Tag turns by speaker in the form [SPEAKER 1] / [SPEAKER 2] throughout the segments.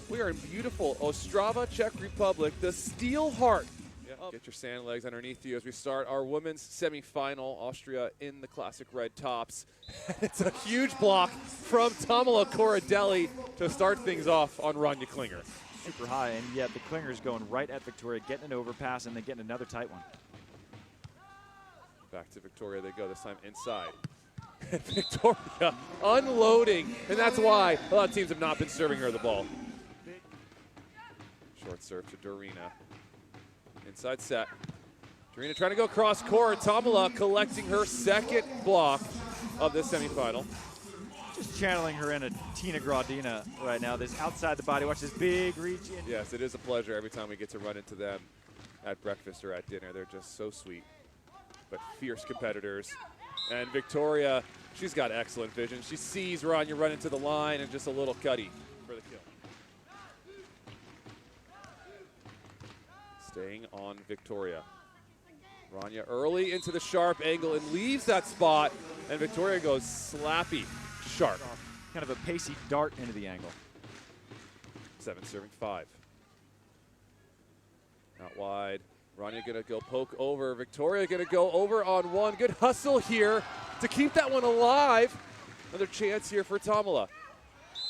[SPEAKER 1] We are in beautiful Ostrava, Czech Republic, the Steel Heart. Get your sand legs underneath you as we start our women's semifinal. Austria in the classic red tops. It's a huge block from Hthamela Corradelli to start things off on Ronja Klinger.
[SPEAKER 2] Super high, and yet the Klinger's going right at Victoria, getting an overpass, and then getting another tight one.
[SPEAKER 1] Back to Victoria they go, this time inside. And Victoria unloading, and that's why a lot of teams have not been serving her the ball. Short serve to Dorina. Inside set. Dorina trying to go cross court. Hthamela collecting her second block of this semifinal.
[SPEAKER 2] Just channeling her in a Tina Gradina right now. This outside the body. Watch this big reach in.
[SPEAKER 1] Yes, it is a pleasure every time we get to run into them at breakfast or at dinner. They're just so sweet, but fierce competitors. And Victoria, she's got excellent vision. She sees Ronja run into the line and just a little cutty for the kill. Staying on Victoria. Ronja early into the sharp angle and leaves that spot, and Victoria goes slappy, sharp.
[SPEAKER 2] Kind of a pacey dart into the angle.
[SPEAKER 1] 7 serving 5. Not wide. Ronja gonna go poke over. Victoria gonna go over on one. Good hustle here to keep that one alive. Another chance here for Hthamela.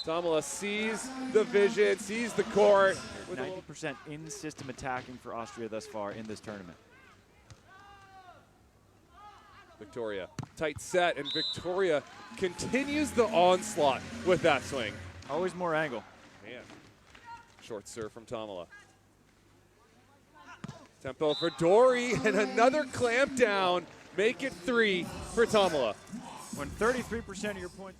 [SPEAKER 1] Hthamela sees the vision, sees the court.
[SPEAKER 2] 90% in-system attacking for Austria thus far in this tournament.
[SPEAKER 1] Victoria, tight set, and Victoria continues the onslaught with that swing.
[SPEAKER 2] Always more angle.
[SPEAKER 1] Man. Short serve from Hthamela. Tempo for Dory, and another clamp down. Make it 3 for Hthamela.
[SPEAKER 2] When 33% of your points.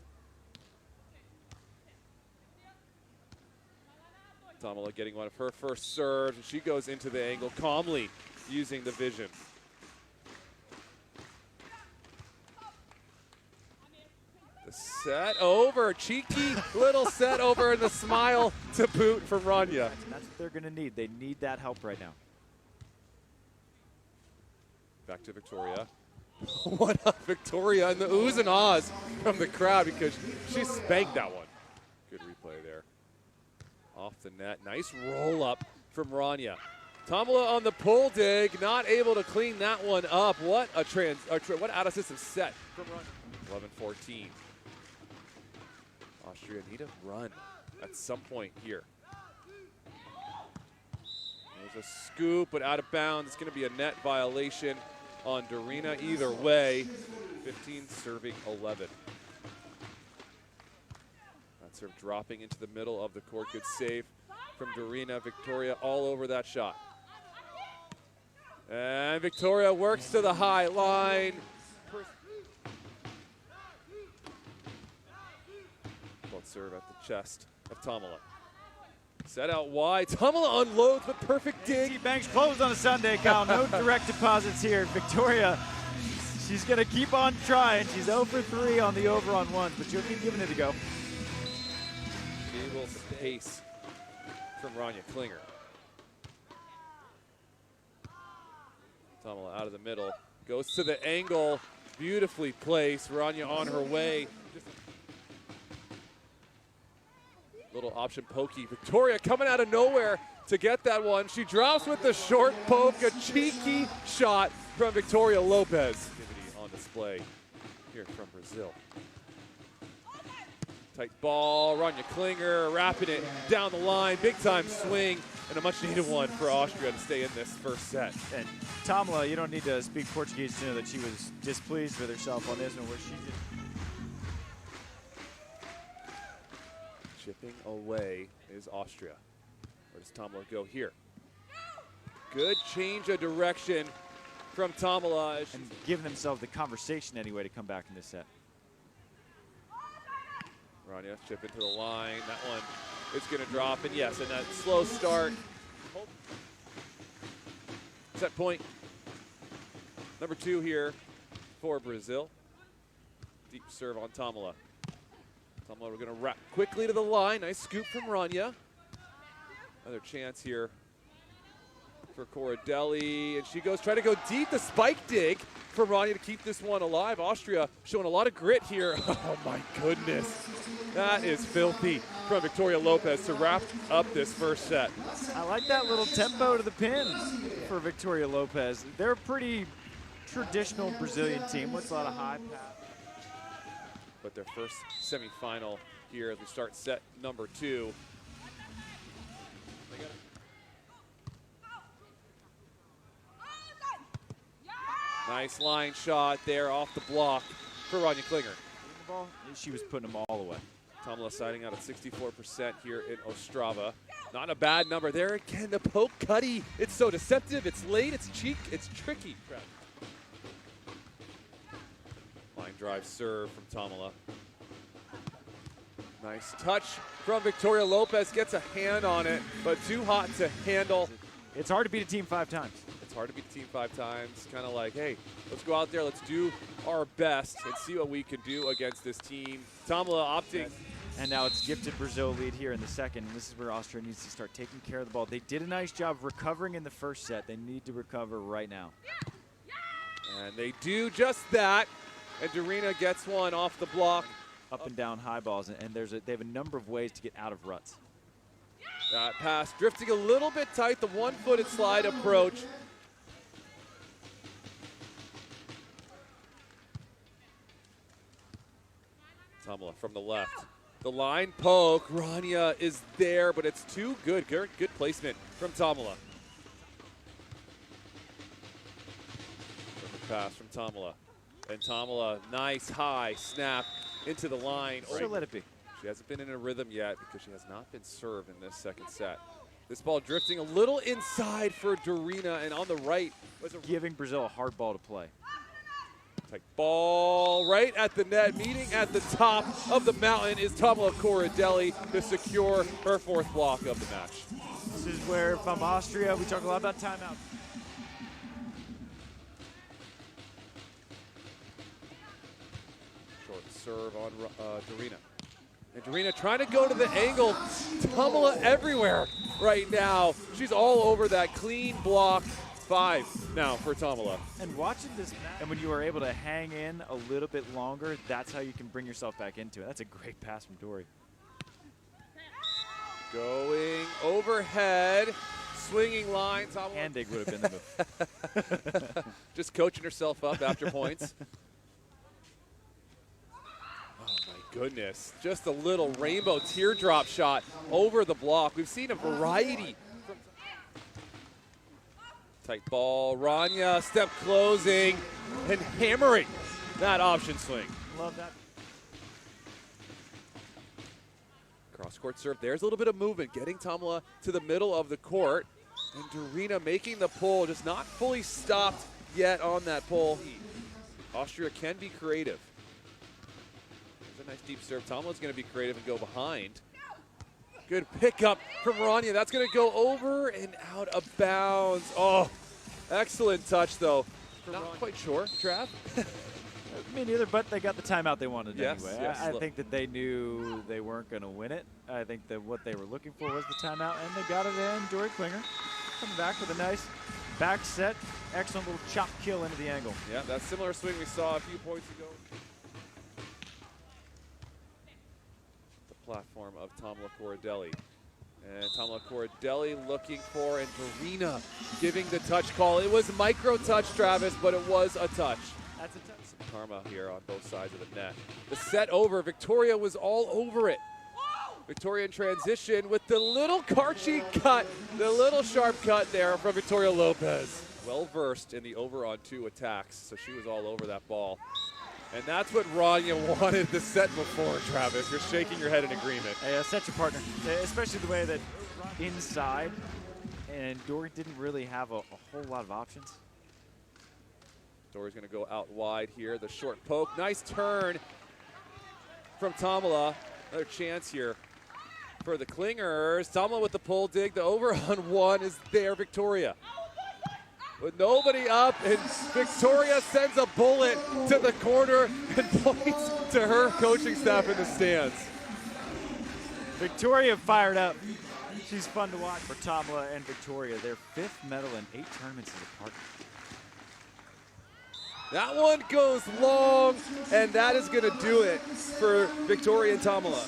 [SPEAKER 1] Hthamela getting one of her first serves, and she goes into the angle calmly using the vision. The set over, cheeky little set over, and the smile to boot from Ronja.
[SPEAKER 2] That's what they're going to need. They need that help right now.
[SPEAKER 1] Back to Victoria. What up, Victoria, and the oohs and ahs from the crowd because she spanked that one. Good replay there. Off the net, nice roll up from Ronja. Hthamela on the pull dig, not able to clean that one up. What a what out of system set from Ronja. 11-14. Austria need a run at some point here. There's a scoop, but out of bounds. It's going to be a net violation on Dorina either way. 15 serving 11. That serve dropping into the middle of the court. Good save from Dorina. Victoria all over that shot. And Victoria works to the high line. Both serve at the chest of Hthamela. Set out wide. Hthamela unloads with perfect dig.
[SPEAKER 2] Banks closed on a Sunday, Kyle. No direct deposits here. Victoria, she's going to keep on trying. She's 0 for 3 on the over on ones, but she'll keep giving it a go.
[SPEAKER 1] Able to pace from Ronja Klinger. Hthamela out of the middle. Goes to the angle. Beautifully placed. Ronja on her way. Little option pokey. Victoria coming out of nowhere to get that one. She drops with the short poke. A cheeky shot from Victoria Lopez. Activity on display here from Brazil. Tight ball. Ronja Klinger wrapping it down the line. Big time swing. And a much needed one for Austria to stay in this first set.
[SPEAKER 2] And Hthamela, you don't need to speak Portuguese to know that she was displeased with herself on this one, where she just
[SPEAKER 1] chipping away is Austria. Where does Hthamela go here? Good change of direction from Hthamela.
[SPEAKER 2] And giving themselves the conversation anyway to come back in this set.
[SPEAKER 1] Ronja chip into the line. That one is going to drop. And yes, and that slow start. Set point number 2 here for Brazil. Deep serve on Hthamela. Hthamela, we're going to wrap quickly to the line. Nice scoop from Ronja. Another chance here for Corradelli, and she goes try to go deep. The spike dig from Rania to keep this one alive. Austria showing a lot of grit here. Oh my goodness. That is filthy from Victoria Lopez to wrap up this first set.
[SPEAKER 2] I like that little tempo to the pin for Victoria Lopez. They're a pretty traditional Brazilian team with a lot of high pass.
[SPEAKER 1] But their first semifinal here as we start set number 2. Nice line shot there off the block for Ronja Klinger.
[SPEAKER 2] She was putting them all away.
[SPEAKER 1] Thamela siding out at 64% here in Ostrava. Not a bad number there. Again, the poke cutty. It's so deceptive. It's late. It's cheek. It's tricky. Line drive serve from Thamela. Nice touch from Victoria Lopez. Gets a hand on it, but too hot to handle.
[SPEAKER 2] It's hard to beat a team 5 times.
[SPEAKER 1] It's hard to beat the team 5 times. Kind of like, hey, let's go out there. Let's do our best and see what we can do against this team. Thamela opting.
[SPEAKER 2] And now it's gifted Brazil lead here in the second. And this is where Austria needs to start taking care of the ball. They did a nice job recovering in the first set. They need to recover right now.
[SPEAKER 1] And they do just that. And Dorina gets one off the block.
[SPEAKER 2] Up and down high balls. And they have a number of ways to get out of ruts.
[SPEAKER 1] That pass drifting a little bit tight. The one-footed slide approach. Thamela from the left. The line poke. Rania is there, but it's too good. Good placement from Thamela. Perfect pass from Thamela. And Thamela, nice high snap into the line.
[SPEAKER 2] So let it be.
[SPEAKER 1] She hasn't been in a rhythm yet because she has not been served in this second set. This ball drifting a little inside for Dorina, and on the right was
[SPEAKER 2] giving Brazil a hard ball to play.
[SPEAKER 1] Tight ball right at the net. Meeting at the top of the mountain is Thamela Corradelli to secure her 4th block of the match.
[SPEAKER 2] This is where, if I'm Austria, we talk a lot about timeout.
[SPEAKER 1] Short serve on Dorina. And Dorina trying to go to the angle. Thamela everywhere right now. She's all over that clean block. 5 now for Thamela.
[SPEAKER 2] And watching this match, and when you are able to hang in a little bit longer, that's how you can bring yourself back into it. That's a great pass from Dory.
[SPEAKER 1] Going overhead, swinging line. Thamela.
[SPEAKER 2] Hand-dig would have been the move.
[SPEAKER 1] Just coaching herself up after points. Oh my goodness. Just a little rainbow teardrop shot over the block. We've seen a variety. Tight ball, Rania, step closing, and hammering that option swing.
[SPEAKER 2] Love that.
[SPEAKER 1] Cross-court serve. There's a little bit of movement, getting Thamela to the middle of the court. And Dorina making the pull, just not fully stopped yet on that pull. Austria can be creative. There's a nice deep serve. Thamela's going to be creative and go behind. Good pickup from Rania. That's going to go over and out of bounds. Oh, excellent touch, though. Not quite sure, Trav.
[SPEAKER 2] Me neither, but they got the timeout they wanted
[SPEAKER 1] yes,
[SPEAKER 2] anyway.
[SPEAKER 1] Yes,
[SPEAKER 2] I think that they knew they weren't going to win it. I think that what they were looking for was the timeout, and they got it in. Dory Klinger coming back with a nice back set. Excellent little chop kill into the angle.
[SPEAKER 1] Yeah, that similar swing we saw a few points ago. Platform of Thamela Corradelli. And Thamela Corradelli looking for, and Dorina giving the touch call. It was micro touch, Travis, but it was a touch.
[SPEAKER 2] That's a touch.
[SPEAKER 1] Some karma here on both sides of the net. The set over. Victoria was all over it. Victoria in transition with the little Karchi cut, the little sharp cut there from Victoria Lopez. Well versed in the over on 2 attacks, so she was all over that ball. And that's what Rania wanted the set before, Travis. You're shaking your head in agreement.
[SPEAKER 2] Hey, set your partner, especially the way that inside, and Dory didn't really have a whole lot of options.
[SPEAKER 1] Dory's going to go out wide here. The short poke. Nice turn from Thamela. Another chance here for the Klingers. Thamela with the pole dig. The over on 1 is there, Victoria. With nobody up, and Victoria sends a bullet to the corner and points to her coaching staff in the stands.
[SPEAKER 2] Victoria fired up. She's fun to watch for Thamela and Victoria. Their 5th medal in 8 tournaments as a partner.
[SPEAKER 1] That one goes long, and that is going to do it for Victoria and Thamela.